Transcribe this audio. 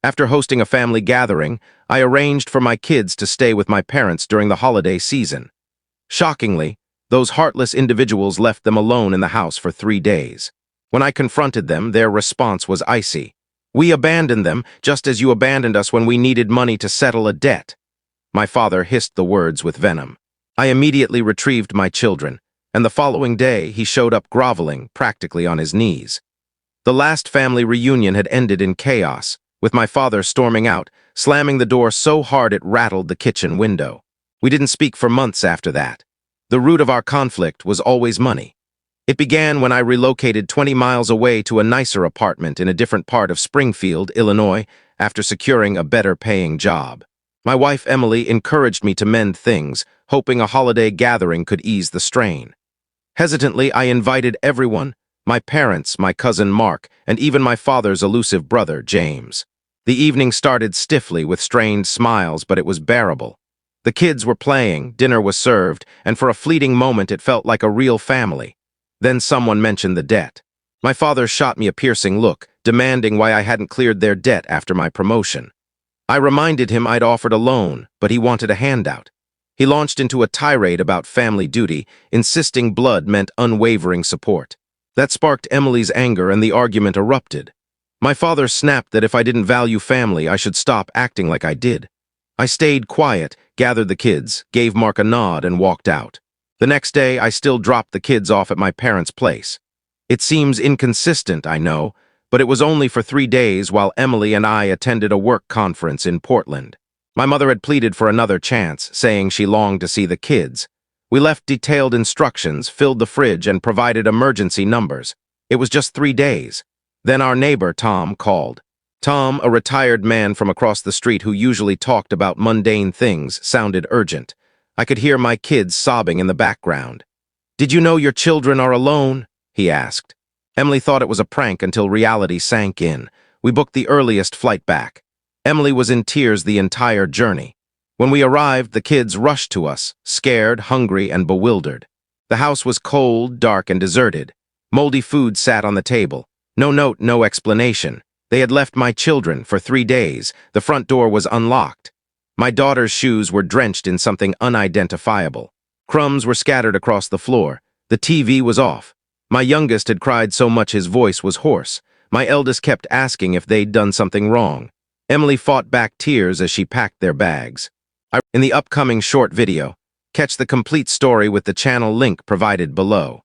After hosting a family gathering, I arranged for my kids to stay with my parents during the holiday season. Shockingly, those heartless individuals left them alone in the house for 3 days. When I confronted them, their response was icy. "We abandoned them, just as you abandoned us when we needed money to settle a debt." My father hissed the words with venom. I immediately retrieved my children, and the following day he showed up groveling, practically on his knees. The last family reunion had ended in chaos, with my father storming out, slamming the door so hard it rattled the kitchen window. We didn't speak for months after that. The root of our conflict was always money. It began when I relocated 20 miles away to a nicer apartment in a different part of Springfield, Illinois, after securing a better-paying job. My wife, Emily, encouraged me to mend things, hoping a holiday gathering could ease the strain. Hesitantly, I invited everyone: my parents, my cousin Mark, and even my father's elusive brother, James. The evening started stiffly with strained smiles, but it was bearable. The kids were playing, dinner was served, and for a fleeting moment it felt like a real family. Then someone mentioned the debt. My father shot me a piercing look, demanding why I hadn't cleared their debt after my promotion. I reminded him I'd offered a loan, but he wanted a handout. He launched into a tirade about family duty, insisting blood meant unwavering support. That sparked Emily's anger and the argument erupted. My father snapped that if I didn't value family, I should stop acting like I did. I stayed quiet, gathered the kids, gave Mark a nod, and walked out. The next day, I still dropped the kids off at my parents' place. It seems inconsistent, I know, but it was only for 3 days while Emily and I attended a work conference in Portland. My mother had pleaded for another chance, saying she longed to see the kids. We left detailed instructions, filled the fridge, and provided emergency numbers. It was just 3 days. Then our neighbor, Tom, called. Tom, a retired man from across the street who usually talked about mundane things, sounded urgent. I could hear my kids sobbing in the background. "Did you know your children are alone?" he asked. Emily thought it was a prank until reality sank in. We booked the earliest flight back. Emily was in tears the entire journey. When we arrived, the kids rushed to us, scared, hungry, and bewildered. The house was cold, dark, and deserted. Moldy food sat on the table. No note, no explanation. They had left my children for 3 days. The front door was unlocked. My daughter's shoes were drenched in something unidentifiable. Crumbs were scattered across the floor. The TV was off. My youngest had cried so much his voice was hoarse. My eldest kept asking if they'd done something wrong. Emily fought back tears as she packed their bags. In the upcoming short video, catch the complete story with the channel link provided below.